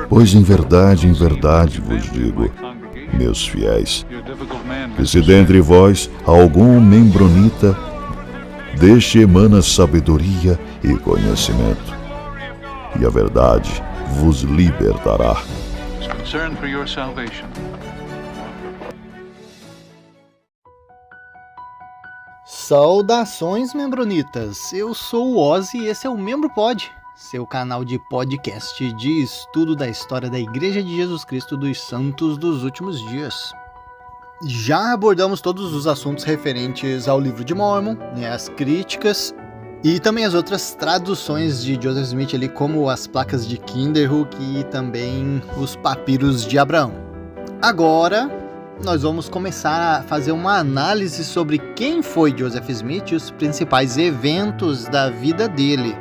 Pois em verdade vos digo, meus fiéis, que se dentre vós algum membronita, deste emana sabedoria e conhecimento, e a verdade vos libertará. Saudações, membronitas! Eu sou o Ozzy e esse é o Membro Pod, seu canal de podcast de estudo da história da Igreja de Jesus Cristo dos Santos dos Últimos Dias. Já abordamos todos os assuntos referentes ao livro de Mórmon, as críticas e também as outras traduções de Joseph Smith, ali, como as placas de Kinderhook e também os papiros de Abraão. Agora nós vamos começar a fazer uma análise sobre quem foi Joseph Smith e os principais eventos da vida dele.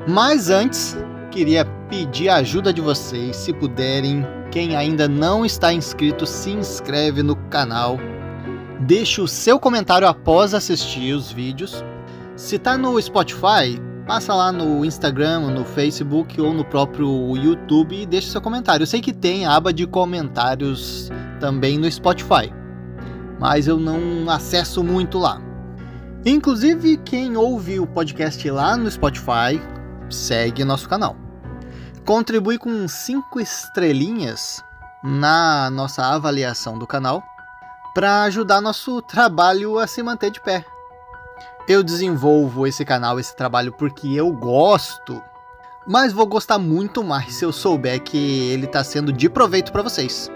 Mas antes, queria pedir a ajuda de vocês, se puderem. Quem ainda não está inscrito, se inscreve no canal. Deixe o seu comentário após assistir os vídeos. Se está no Spotify, passa lá no Instagram, no Facebook ou no próprio YouTube e deixe seu comentário. Eu sei que tem a aba de comentários também no Spotify, mas eu não acesso muito lá. Inclusive, quem ouve o podcast lá no Spotify, segue nosso canal. Contribui com 5 estrelinhas na nossa avaliação do canal para ajudar nosso trabalho a se manter de pé. Eu desenvolvo esse canal, esse trabalho, porque eu gosto, mas vou gostar muito mais se eu souber que ele está sendo de proveito para vocês.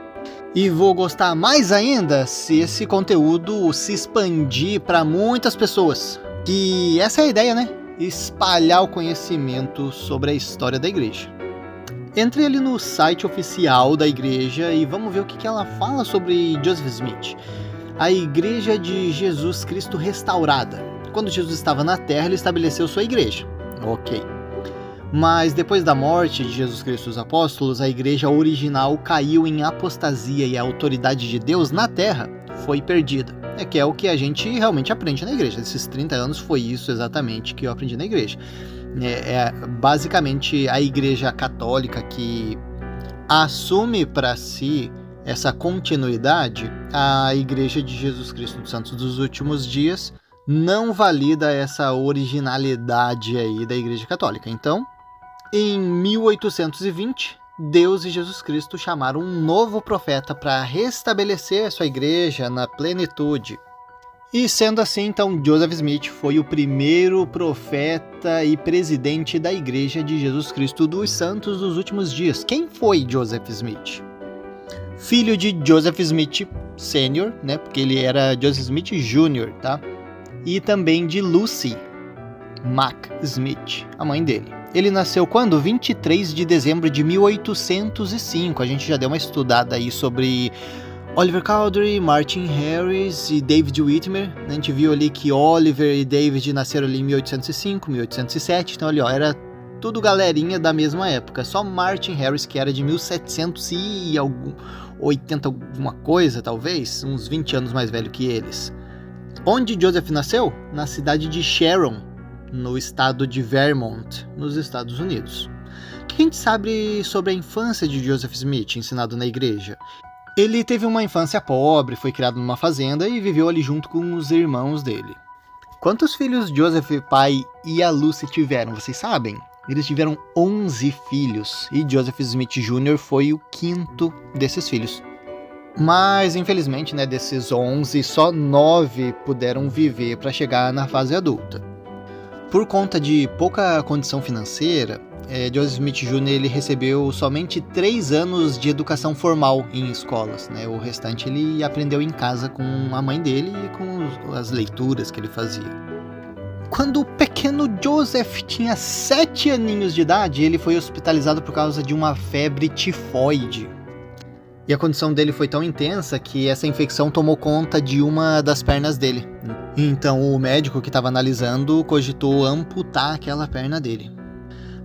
E vou gostar mais ainda se esse conteúdo se expandir para muitas pessoas. Que essa é a ideia, né? Espalhar o conhecimento sobre a história da igreja. Entre ali no site oficial da igreja e vamos ver o que ela fala sobre Joseph Smith. A Igreja de Jesus Cristo Restaurada. Quando Jesus estava na terra, ele estabeleceu sua igreja. Ok. Mas depois da morte de Jesus Cristo e os apóstolos, a igreja original caiu em apostasia e a autoridade de Deus na terra foi perdida. Que é o que a gente realmente aprende na igreja. Esses 30 anos foi isso exatamente que eu aprendi na igreja. Basicamente a igreja católica que assume para si essa continuidade, a Igreja de Jesus Cristo dos Santos dos Últimos Dias não valida essa originalidade aí da Igreja Católica. Então, em 1820, Deus e Jesus Cristo chamaram um novo profeta para restabelecer a sua igreja na plenitude. E sendo assim, então, Joseph Smith foi o primeiro profeta e presidente da Igreja de Jesus Cristo dos Santos dos Últimos Dias. Quem foi Joseph Smith? Filho de Joseph Smith Sr., porque ele era Joseph Smith Jr., tá? E também de Lucy Mack Smith, a mãe dele. Ele nasceu quando? 23 de dezembro de 1805. A gente já deu uma estudada aí sobre Oliver Cowdery, Martin Harris e David Whitmer. A gente viu ali que Oliver e David nasceram ali em 1805, 1807. Então ali, era tudo galerinha da mesma época. Só Martin Harris, que era de 1780 alguma coisa, talvez, uns 20 anos mais velho que eles. Onde Joseph nasceu? Na cidade de Sharon, no estado de Vermont, nos Estados Unidos. O que a gente sabe sobre a infância de Joseph Smith, ensinado na igreja? Ele teve uma infância pobre, foi criado numa fazenda e viveu ali junto com os irmãos dele. Quantos filhos Joseph, pai, e a Lucy tiveram, vocês sabem? Eles tiveram 11 filhos e Joseph Smith Jr. foi o 5º desses filhos. Mas, infelizmente, desses 11, só 9 puderam viver para chegar na fase adulta. Por conta de pouca condição financeira, Joseph Smith Jr. ele recebeu somente 3 anos de educação formal em escolas. O restante ele aprendeu em casa com a mãe dele e com as leituras que ele fazia. Quando o pequeno Joseph tinha 7 aninhos de idade, ele foi hospitalizado por causa de uma febre tifoide. E a condição dele foi tão intensa que essa infecção tomou conta de uma das pernas dele. Então o médico que estava analisando cogitou amputar aquela perna dele.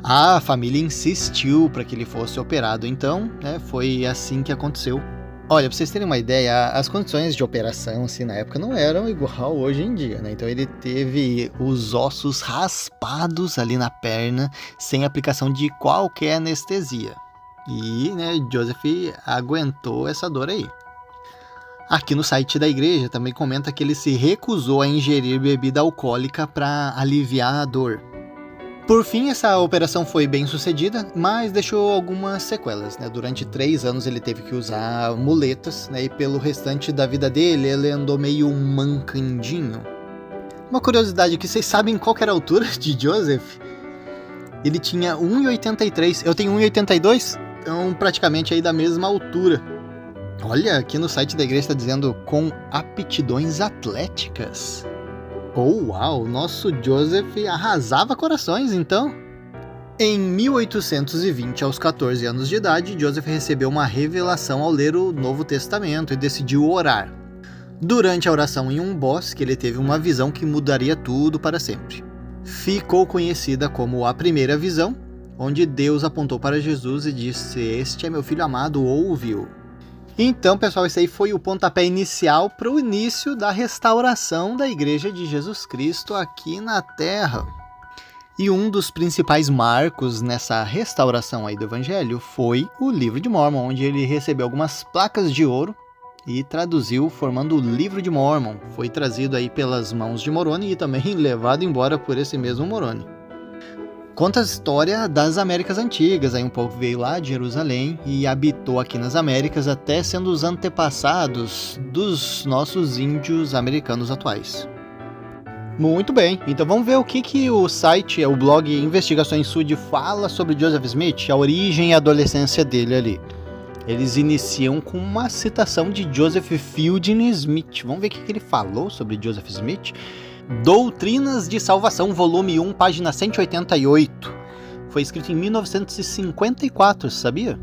A família insistiu para que ele fosse operado, então foi assim que aconteceu. Olha, pra vocês terem uma ideia, as condições de operação assim, na época não eram igual hoje em dia, Então ele teve os ossos raspados ali na perna, sem aplicação de qualquer anestesia. E, né, Joseph aguentou essa dor aí. Aqui no site da igreja também comenta que ele se recusou a ingerir bebida alcoólica para aliviar a dor. Por fim, essa operação foi bem sucedida, mas deixou algumas sequelas, né? Durante 3 anos ele teve que usar muletas, né? E pelo restante da vida dele ele andou meio mancandinho. Uma curiosidade que vocês sabem qual que era a altura de Joseph? Ele tinha 1,83, eu tenho 1,82, então praticamente aí da mesma altura. Olha, aqui no site da igreja está dizendo com aptidões atléticas. Oh, uau, nosso Joseph arrasava corações, então. Em 1820, aos 14 anos de idade, Joseph recebeu uma revelação ao ler o Novo Testamento e decidiu orar. Durante a oração em um bosque, ele teve uma visão que mudaria tudo para sempre. Ficou conhecida como a primeira visão, onde Deus apontou para Jesus e disse: "Este é meu filho amado, ouve-o." Então, pessoal, esse aí foi o pontapé inicial para o início da restauração da Igreja de Jesus Cristo aqui na Terra. E um dos principais marcos nessa restauração aí do Evangelho foi o Livro de Mórmon, onde ele recebeu algumas placas de ouro e traduziu formando o Livro de Mórmon. Foi trazido aí pelas mãos de Moroni e também levado embora por esse mesmo Moroni. Conta a história das Américas Antigas, aí um povo veio lá de Jerusalém e habitou aqui nas Américas até sendo os antepassados dos nossos índios americanos atuais. Muito bem, então vamos ver o que o site, o blog Investigações Sud fala sobre Joseph Smith, a origem e a adolescência dele ali. Eles iniciam com uma citação de Joseph Fielding Smith. Vamos ver o que ele falou sobre Joseph Smith. Doutrinas de Salvação, volume 1, página 188. Foi escrito em 1954, sabia?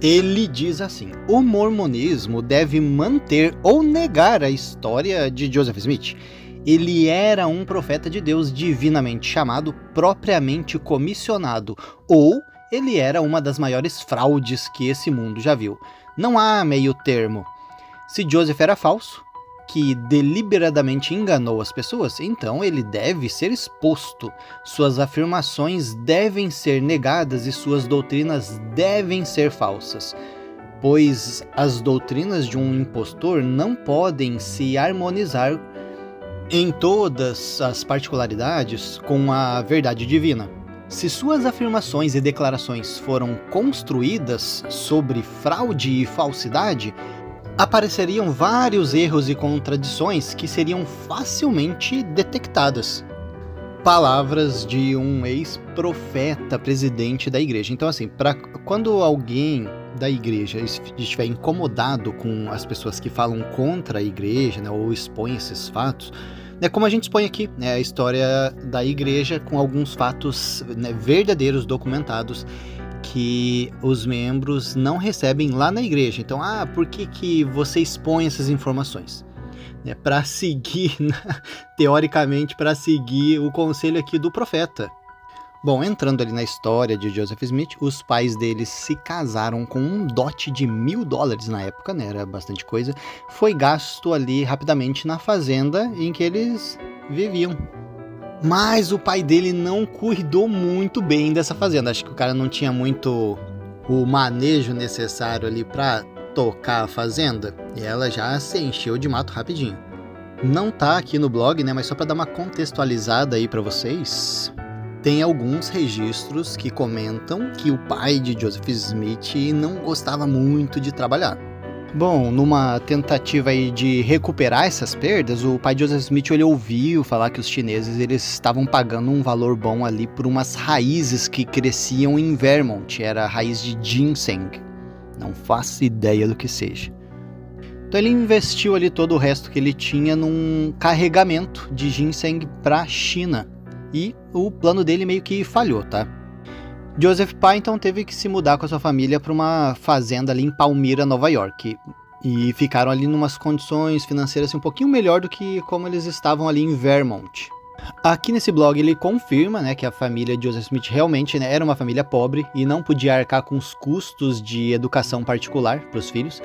Ele diz assim: o mormonismo deve manter ou negar a história de Joseph Smith. Ele era um profeta de Deus divinamente chamado, propriamente comissionado, ou ele era uma das maiores fraudes que esse mundo já viu. Não há meio termo. Se Joseph era falso, que deliberadamente enganou as pessoas, então ele deve ser exposto. Suas afirmações devem ser negadas e suas doutrinas devem ser falsas, pois as doutrinas de um impostor não podem se harmonizar em todas as particularidades com a verdade divina. Se suas afirmações e declarações foram construídas sobre fraude e falsidade, apareceriam vários erros e contradições que seriam facilmente detectadas. Palavras de um ex-profeta presidente da igreja. Então, assim, quando alguém da igreja estiver incomodado com as pessoas que falam contra a igreja, né, ou expõem esses fatos, né, como a gente expõe aqui, né, a história da igreja com alguns fatos, né, verdadeiros, documentados, que os membros não recebem lá na igreja. Então, por que você expõe essas informações? Para seguir, teoricamente, para seguir o conselho aqui do profeta. Bom, entrando ali na história de Joseph Smith, os pais deles se casaram com um dote de $1.000 na época, né? Era bastante coisa. Foi gasto ali rapidamente na fazenda em que eles viviam. Mas o pai dele não cuidou muito bem dessa fazenda. Acho que o cara não tinha muito o manejo necessário ali para tocar a fazenda. E ela já se encheu de mato rapidinho. Não tá aqui no blog, né? Mas só para dar uma contextualizada aí para vocês, tem alguns registros que comentam que o pai de Joseph Smith não gostava muito de trabalhar. Bom, numa tentativa aí de recuperar essas perdas, o pai de Joseph Smith ele ouviu falar que os chineses eles estavam pagando um valor bom ali por umas raízes que cresciam em Vermont, era a raiz de ginseng, não faço ideia do que seja. Então ele investiu ali todo o resto que ele tinha num carregamento de ginseng para a China e o plano dele meio que falhou, tá? Joseph pai então teve que se mudar com a sua família para uma fazenda ali em Palmyra, Nova York. E ficaram ali numas condições financeiras um pouquinho melhor do que como eles estavam ali em Vermont. Aqui nesse blog ele confirma, né, que a família de Joseph Smith realmente, né, era uma família pobre e não podia arcar com os custos de educação particular para os filhos.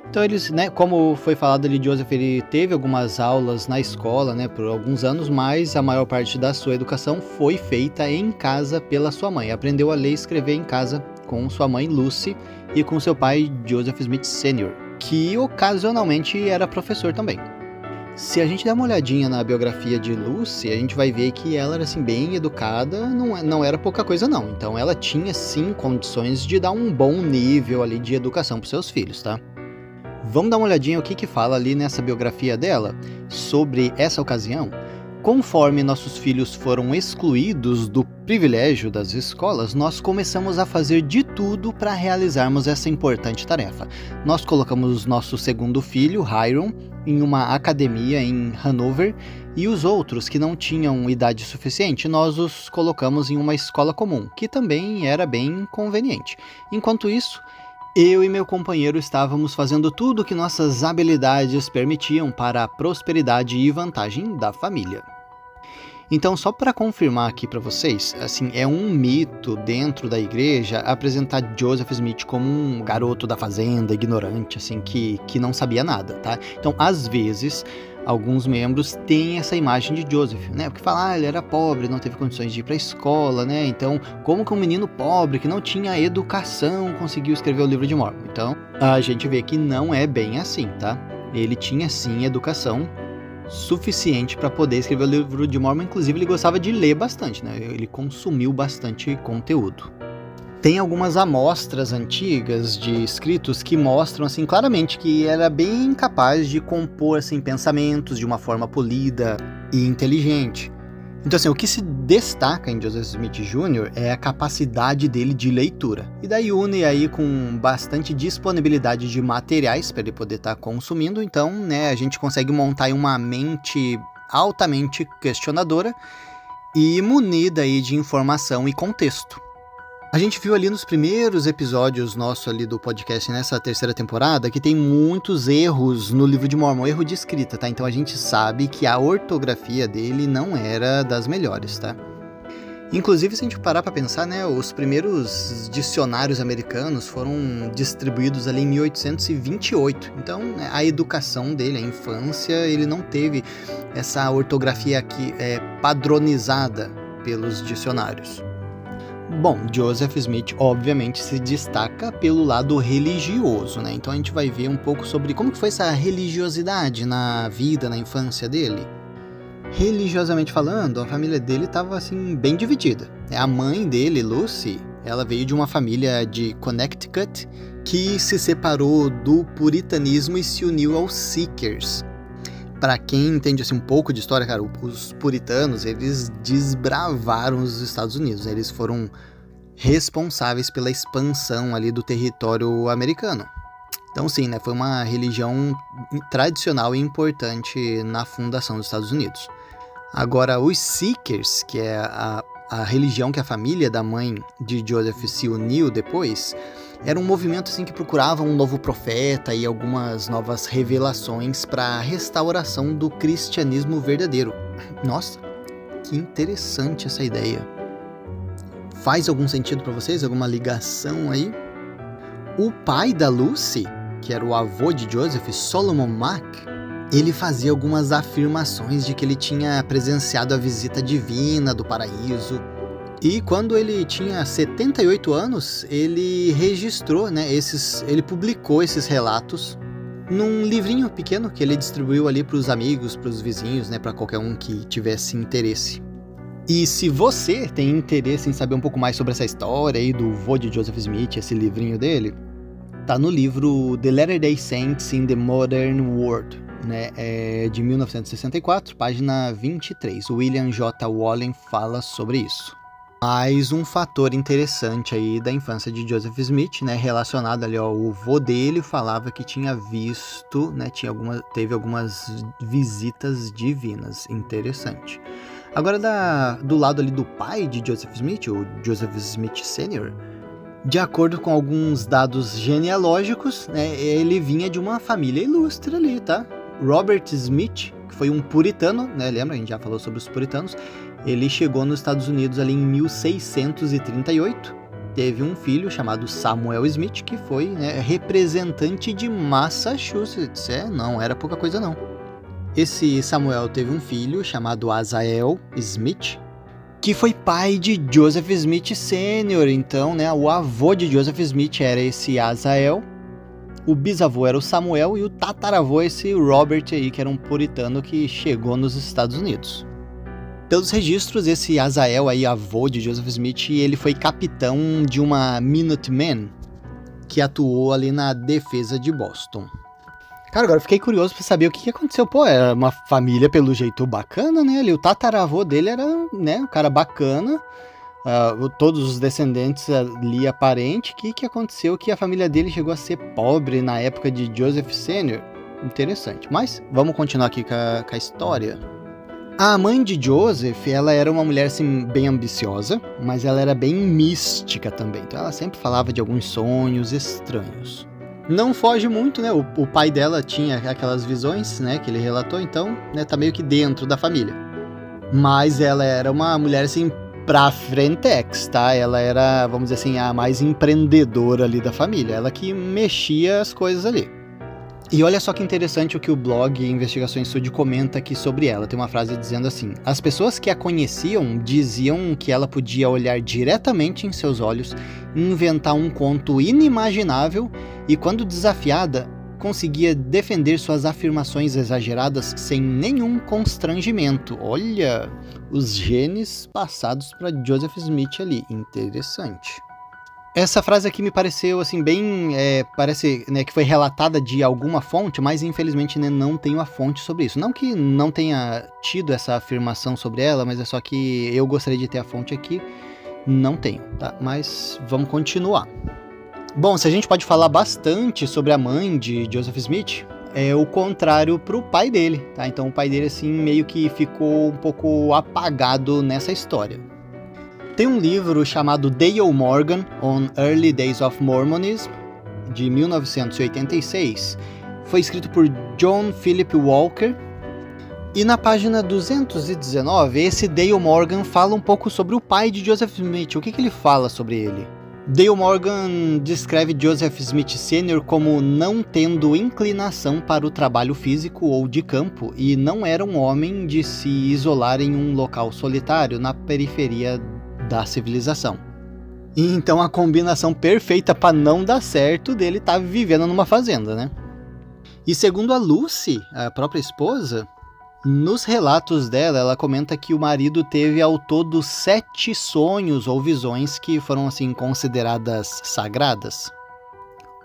Então eles, né, como foi falado ali, Joseph ele teve algumas aulas na escola, né, por alguns anos, mas a maior parte da sua educação foi feita em casa pela sua mãe. Aprendeu a ler e escrever em casa com sua mãe Lucy e com seu pai Joseph Smith Sr., que ocasionalmente era professor também. Se a gente der uma olhadinha na biografia de Lucy, a gente vai ver que ela era assim, bem educada, não era pouca coisa não. Então ela tinha sim condições de dar um bom nível ali de educação para seus filhos, tá? Vamos dar uma olhadinha o que fala ali nessa biografia dela sobre essa ocasião. Conforme nossos filhos foram excluídos do privilégio das escolas, nós começamos a fazer de tudo para realizarmos essa importante tarefa. Nós colocamos nosso segundo filho, Hiram, em uma academia em Hanover, e os outros que não tinham idade suficiente, nós os colocamos em uma escola comum, que também era bem conveniente. Enquanto isso, eu e meu companheiro estávamos fazendo tudo o que nossas habilidades permitiam para a prosperidade e vantagem da família. Então, só para confirmar aqui para vocês, assim, é um mito dentro da igreja apresentar Joseph Smith como um garoto da fazenda, ignorante, assim, que não sabia nada, tá? Então, às vezes, alguns membros têm essa imagem de Joseph, né? Porque falam, ele era pobre, não teve condições de ir para a escola, né? Então, como que um menino pobre, que não tinha educação, conseguiu escrever o livro de Mormon? Então, a gente vê que não é bem assim, tá? Ele tinha, sim, educação suficiente para poder escrever o livro de Mormon. Inclusive, ele gostava de ler bastante, né? Ele consumiu bastante conteúdo. Tem algumas amostras antigas de escritos que mostram assim claramente que era bem capaz de compor assim pensamentos de uma forma polida e inteligente. Então assim, o que se destaca em Joseph Smith Jr. é a capacidade dele de leitura. E daí une aí com bastante disponibilidade de materiais para ele poder estar consumindo. Então, né, a gente consegue montar uma mente altamente questionadora e munida aí de informação e contexto. A gente viu ali nos primeiros episódios nossos ali do podcast nessa terceira temporada que tem muitos erros no livro de Mormon, erro de escrita, tá? Então a gente sabe que a ortografia dele não era das melhores, tá? Inclusive, se a gente parar para pensar, né, os primeiros dicionários americanos foram distribuídos ali em 1828. Então, né, a educação dele, a infância, ele não teve essa ortografia aqui padronizada pelos dicionários. Bom, Joseph Smith obviamente se destaca pelo lado religioso, né? Então a gente vai ver um pouco sobre como que foi essa religiosidade na vida, na infância dele. Religiosamente falando, a família dele estava assim bem dividida. A mãe dele, Lucy, ela veio de uma família de Connecticut que se separou do puritanismo e se uniu aos Seekers. Para quem entende assim, um pouco de história, cara, os puritanos, eles desbravaram os Estados Unidos, né? Eles foram responsáveis pela expansão ali do território americano. Então sim, né, foi uma religião tradicional e importante na fundação dos Estados Unidos. Agora, os Seekers, que é a religião que a família da mãe de Joseph se uniu depois, era um movimento assim, que procurava um novo profeta e algumas novas revelações para a restauração do cristianismo verdadeiro. Nossa, que interessante essa ideia. Faz algum sentido para vocês? Alguma ligação aí? O pai da Lucy, que era o avô de Joseph, Solomon Mack, ele fazia algumas afirmações de que ele tinha presenciado a visita divina do paraíso. E quando ele tinha 78 anos, ele registrou, né, ele publicou esses relatos num livrinho pequeno que ele distribuiu ali para os amigos, para os vizinhos, né, para qualquer um que tivesse interesse. E se você tem interesse em saber um pouco mais sobre essa história aí do vô de Joseph Smith, esse livrinho dele, tá no livro The Latter-day Saints in the Modern World, né, de 1964, página 23. O William J. Wallen fala sobre isso. Mais um fator interessante aí da infância de Joseph Smith, né, relacionado ali ao vô dele, falava que tinha visto, né, teve algumas visitas divinas. Interessante. Agora, do lado ali do pai de Joseph Smith, o Joseph Smith Sr., de acordo com alguns dados genealógicos, né, ele vinha de uma família ilustre ali, tá? Robert Smith, que foi um puritano, né, lembra? A gente já falou sobre os puritanos. Ele chegou nos Estados Unidos ali em 1638, teve um filho chamado Samuel Smith, que foi, né, representante de Massachusetts. Não era pouca coisa não. Esse Samuel teve um filho chamado Asael Smith, que foi pai de Joseph Smith Sr. Então, né, o avô de Joseph Smith era esse Azael, o bisavô era o Samuel e o tataravô esse Robert aí, que era um puritano que chegou nos Estados Unidos. Pelos registros, esse Azael aí, avô de Joseph Smith, ele foi capitão de uma Minutemen que atuou ali na defesa de Boston. Cara, agora eu fiquei curioso pra saber o que aconteceu. Pô, era uma família pelo jeito bacana, né? Ali, o tataravô dele era, né, um cara bacana. Todos os descendentes ali aparente. O que aconteceu que a família dele chegou a ser pobre na época de Joseph Sr.? Interessante. Mas vamos continuar aqui com a história. A mãe de Joseph, ela era uma mulher assim, bem ambiciosa, mas ela era bem mística também. Então ela sempre falava de alguns sonhos estranhos. Não foge muito, né? O pai dela tinha aquelas visões, né, que ele relatou, então, né, tá meio que dentro da família. Mas ela era uma mulher assim pra frentex, tá? Ela era, vamos dizer assim, a mais empreendedora ali da família, ela que mexia as coisas ali. E olha só que interessante o que o blog Investigações Sud comenta aqui sobre ela. Tem uma frase dizendo assim: as pessoas que a conheciam diziam que ela podia olhar diretamente em seus olhos, inventar um conto inimaginável e, quando desafiada, conseguia defender suas afirmações exageradas sem nenhum constrangimento. Olha, os genes passados para Joseph Smith ali. Interessante. Essa frase aqui me pareceu, assim, bem... parece, né, que foi relatada de alguma fonte, mas infelizmente, né, não tenho a fonte sobre isso. Não que não tenha tido essa afirmação sobre ela, mas é só que eu gostaria de ter a fonte aqui. Não tenho, tá? Mas vamos continuar. Bom, se a gente pode falar bastante sobre a mãe de Joseph Smith, é o contrário pro pai dele, tá? Então o pai dele, assim, meio que ficou um pouco apagado nessa história. Tem um livro chamado Dale Morgan on Early Days of Mormonism, de 1986. Foi escrito por John Philip Walker. E na página 219, esse Dale Morgan fala um pouco sobre o pai de Joseph Smith. O que ele fala sobre ele? Dale Morgan descreve Joseph Smith Sr. como não tendo inclinação para o trabalho físico ou de campo e não era um homem de se isolar em um local solitário na periferia da civilização. E então a combinação perfeita para não dar certo dele estar vivendo numa fazenda, né? E segundo a Lucy, a própria esposa, nos relatos dela, ela comenta que o marido teve ao todo 7 sonhos ou visões que foram assim consideradas sagradas.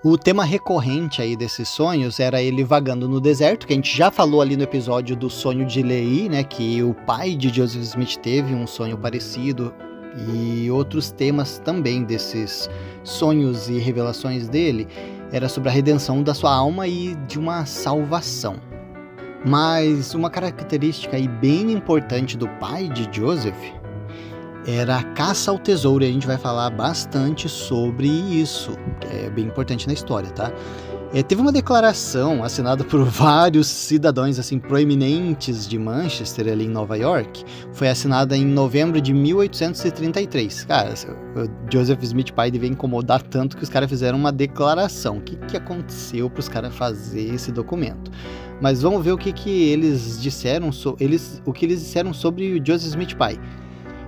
O tema recorrente aí desses sonhos era ele vagando no deserto, que a gente já falou ali no episódio do sonho de Lehi, né, que o pai de Joseph Smith teve um sonho parecido, e outros temas também desses sonhos e revelações dele era sobre a redenção da sua alma e de uma salvação. Mas uma característica aí bem importante do pai de Joseph era a caça ao tesouro, e a gente vai falar bastante sobre isso, que é bem importante na história, tá? Teve uma declaração assinada por vários cidadãos assim, proeminentes de Manchester, ali em Nova York. Foi assinada em novembro de 1833. Cara, o Joseph Smith pai devia incomodar tanto que os caras fizeram uma declaração. O que aconteceu para os caras fazer esse documento? Mas vamos ver o que eles disseram, o que eles disseram sobre o Joseph Smith pai.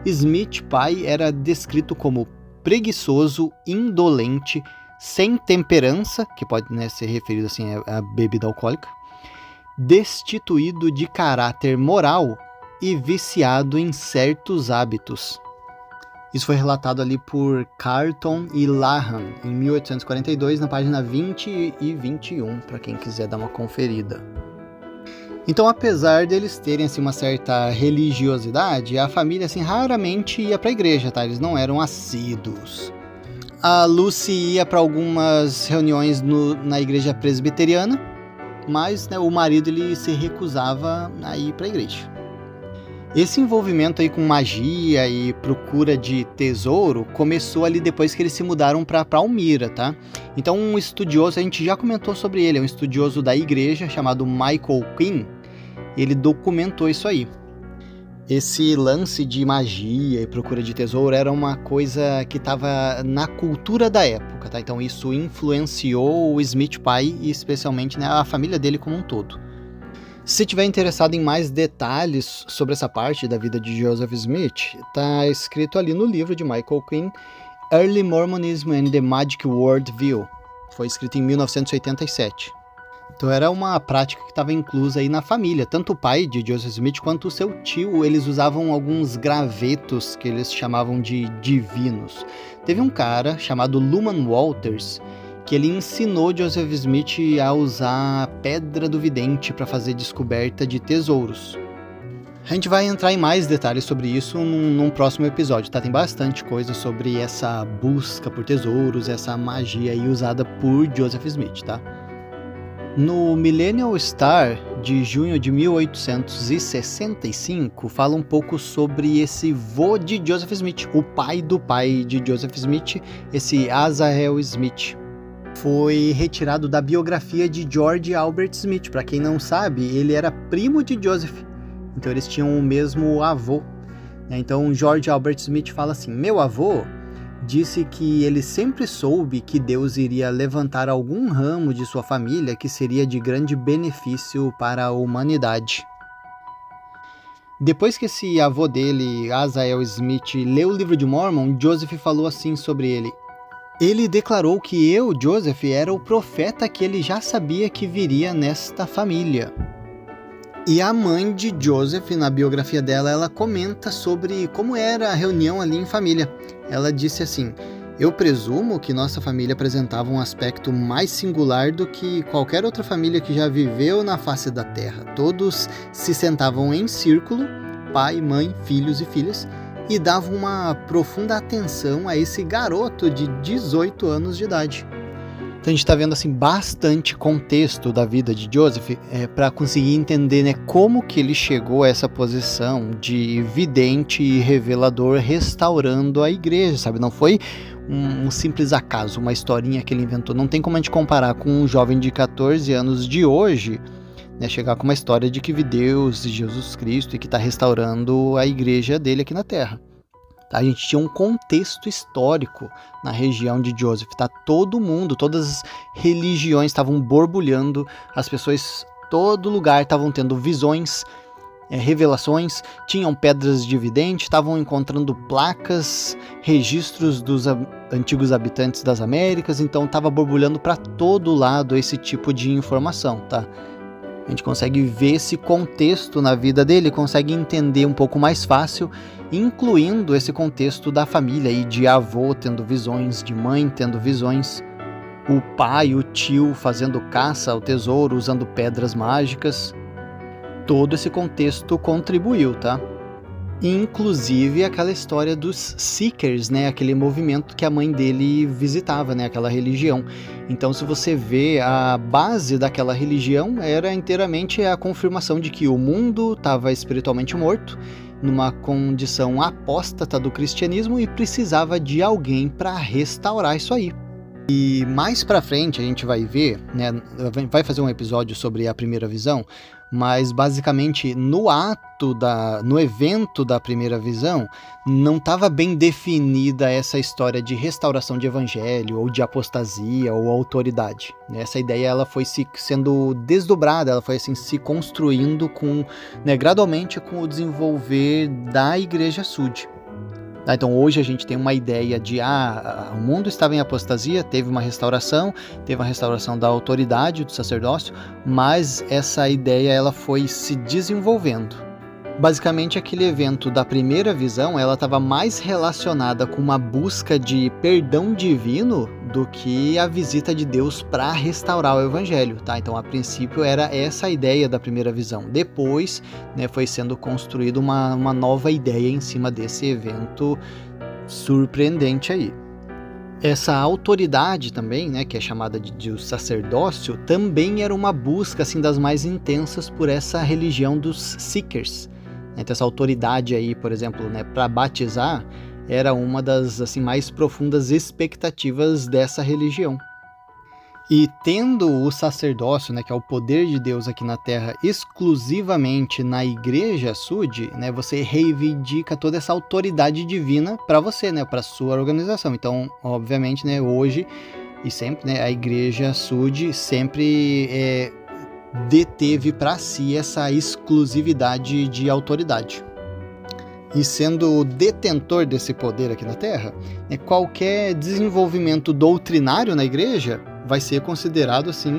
Smith pai era descrito como preguiçoso, indolente, sem temperança, que pode, né, ser referido assim a bebida alcoólica, destituído de caráter moral e viciado em certos hábitos. Isso foi relatado ali por Carlton e Lahan em 1842, na página 20 e 21, para quem quiser dar uma conferida. Então, apesar deles terem assim, uma certa religiosidade, a família assim, raramente ia para a igreja, tá? Eles não eram assíduos. A Lucy ia para algumas reuniões na igreja presbiteriana, mas, né, o marido ele se recusava a ir para a igreja. Esse envolvimento aí com magia e procura de tesouro começou ali depois que eles se mudaram para Palmyra, tá? Então um estudioso, a gente já comentou sobre ele, é um estudioso da igreja chamado Michael Quinn, ele documentou isso aí. Esse lance de magia e procura de tesouro era uma coisa que estava na cultura da época, tá? Então isso influenciou o Smith pai e especialmente, né, a família dele como um todo. Se tiver interessado em mais detalhes sobre essa parte da vida de Joseph Smith, está escrito ali no livro de Michael Quinn, Early Mormonism and the Magic World View. Foi escrito em 1987. Então era uma prática que estava inclusa aí na família. Tanto o pai de Joseph Smith quanto o seu tio, eles usavam alguns gravetos que eles chamavam de divinos. Teve um cara chamado Luman Walters que ele ensinou Joseph Smith a usar a pedra do vidente para fazer descoberta de tesouros. A gente vai entrar em mais detalhes sobre isso num próximo episódio, tá? Tem bastante coisa sobre essa busca por tesouros, essa magia aí usada por Joseph Smith, tá? No Millennial Star, de junho de 1865, fala um pouco sobre esse vô de Joseph Smith, o pai do pai de Joseph Smith, esse Asael Smith. Foi retirado da biografia de George Albert Smith. Para quem não sabe, ele era primo de Joseph, então eles tinham o mesmo avô. Então George Albert Smith fala assim: meu avô disse que ele sempre soube que Deus iria levantar algum ramo de sua família que seria de grande benefício para a humanidade. Depois que esse avô dele, Asael Smith, leu o livro de Mormon, Joseph falou assim sobre ele: ele declarou que eu, Joseph, era o profeta que ele já sabia que viria nesta família. E a mãe de Joseph, na biografia dela, ela comenta sobre como era a reunião ali em família. Ela disse assim: eu presumo que nossa família apresentava um aspecto mais singular do que qualquer outra família que já viveu na face da terra. Todos se sentavam em círculo, pai, mãe, filhos e filhas, e davam uma profunda atenção a esse garoto de 18 anos de idade. Então a gente está vendo assim bastante contexto da vida de Joseph para conseguir entender, né, como que ele chegou a essa posição de vidente e revelador restaurando a igreja, sabe? Não foi um simples acaso, uma historinha que ele inventou. Não tem como a gente comparar com um jovem de 14 anos de hoje, né, chegar com uma história de que viu Deus e Jesus Cristo e que está restaurando a igreja dele aqui na Terra. A gente tinha um contexto histórico na região de Joseph, tá? Todo mundo, todas as religiões estavam borbulhando, as pessoas, todo lugar estavam tendo visões, revelações, tinham pedras de vidente, estavam encontrando placas, registros dos antigos habitantes das Américas, então estava borbulhando para todo lado esse tipo de informação, tá? A gente consegue ver esse contexto na vida dele, consegue entender um pouco mais fácil, incluindo esse contexto da família aí, de avô tendo visões, de mãe tendo visões, o pai, o tio fazendo caça ao tesouro, usando pedras mágicas. Todo esse contexto contribuiu, tá? Inclusive aquela história dos Seekers, né? Aquele movimento que a mãe dele visitava, né? Aquela religião. Então, se você vê, a base daquela religião era inteiramente a confirmação de que o mundo estava espiritualmente morto, numa condição apóstata do cristianismo, e precisava de alguém para restaurar isso aí. E mais pra frente a gente vai ver, né, vai fazer um episódio sobre a primeira visão, mas basicamente no evento da primeira visão não estava bem definida essa história de restauração de evangelho ou de apostasia ou autoridade. Essa ideia ela foi sendo desdobrada, ela foi assim se construindo gradualmente com o desenvolver da Igreja Sud. Então hoje a gente tem uma ideia de o mundo estava em apostasia, teve uma restauração da autoridade, do sacerdócio, mas essa ideia ela foi se desenvolvendo. Basicamente aquele evento da primeira visão ela estava mais relacionada com uma busca de perdão divino do que a visita de Deus para restaurar o evangelho, tá? Então a princípio era essa a ideia da primeira visão. Depois, né, foi sendo construída uma nova ideia em cima desse evento surpreendente aí. Essa autoridade também, né, que é chamada de sacerdócio, também era uma busca assim das mais intensas por essa religião dos Seekers. Então essa autoridade aí, por exemplo, né, para batizar, era uma das assim, mais profundas expectativas dessa religião. E tendo o sacerdócio, né, que é o poder de Deus aqui na Terra, exclusivamente na Igreja Sud, né, você reivindica toda essa autoridade divina para você, né, para sua organização. Então, obviamente, né, hoje e sempre, né, a Igreja Sud sempre deteve para si essa exclusividade de autoridade. E sendo detentor desse poder aqui na Terra, qualquer desenvolvimento doutrinário na igreja vai ser considerado assim,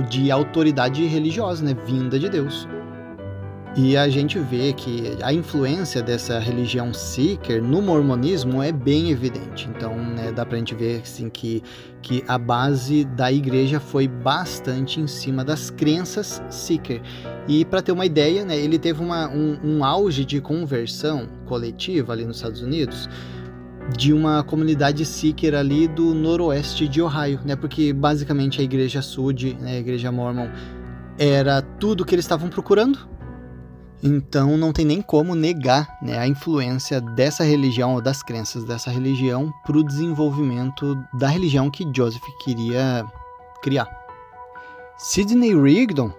de autoridade religiosa, vinda de Deus. E a gente vê que a influência dessa religião Seeker no mormonismo é bem evidente. Então, dá pra gente ver assim, que a base da igreja foi bastante em cima das crenças Seeker. E para ter uma ideia, ele teve um auge de conversão coletiva ali nos Estados Unidos de uma comunidade Seeker ali do noroeste de Ohio, porque basicamente a igreja Sud, a igreja Mormon, era tudo que eles estavam procurando. Então não tem nem como negar a influência dessa religião ou das crenças dessa religião para o desenvolvimento da religião que Joseph queria criar. Sidney Rigdon,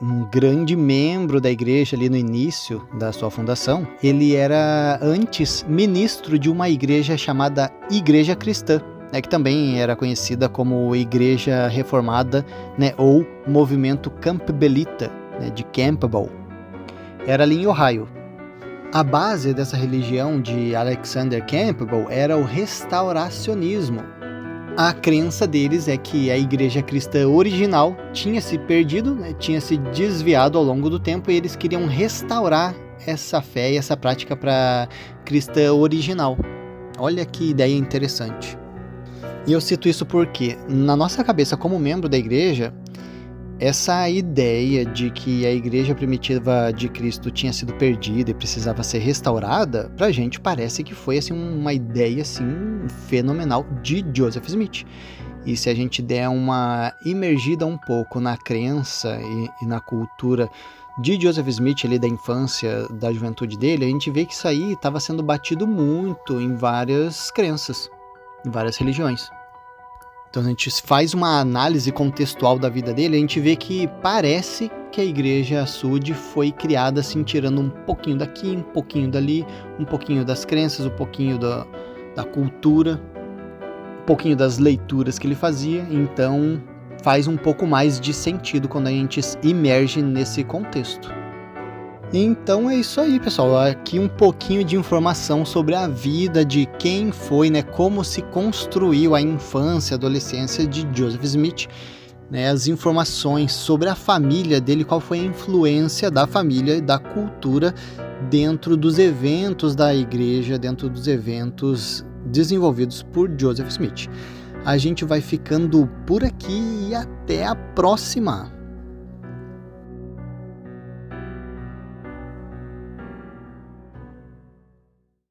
um grande membro da igreja ali no início da sua fundação, ele era antes ministro de uma igreja chamada Igreja Cristã, que também era conhecida como Igreja Reformada, ou Movimento Campbellita, de Campbell. Era ali em Ohio. A base dessa religião de Alexander Campbell era o restauracionismo. A crença deles é que a igreja cristã original tinha se perdido, tinha se desviado ao longo do tempo, e eles queriam restaurar essa fé e essa prática para cristã original. Olha que ideia interessante. E eu cito isso porque, na nossa cabeça como membro da igreja, essa ideia de que a igreja primitiva de Cristo tinha sido perdida e precisava ser restaurada, pra gente parece que foi assim, uma ideia assim, fenomenal de Joseph Smith. E se a gente der uma imergida um pouco na crença e na cultura de Joseph Smith, ali da infância, da juventude dele, a gente vê que isso aí estava sendo batido muito em várias crenças, em várias religiões. Então a gente faz uma análise contextual da vida dele, a gente vê que parece que a igreja Sud foi criada assim, tirando um pouquinho daqui, um pouquinho dali, um pouquinho das crenças, um pouquinho da cultura, um pouquinho das leituras que ele fazia. Então faz um pouco mais de sentido quando a gente imerge nesse contexto. Então é isso aí, pessoal. Aqui um pouquinho de informação sobre a vida de quem foi, como se construiu a infância e adolescência de Joseph Smith, as informações sobre a família dele, qual foi a influência da família e da cultura dentro dos eventos da igreja, dentro dos eventos desenvolvidos por Joseph Smith. A gente vai ficando por aqui e até a próxima!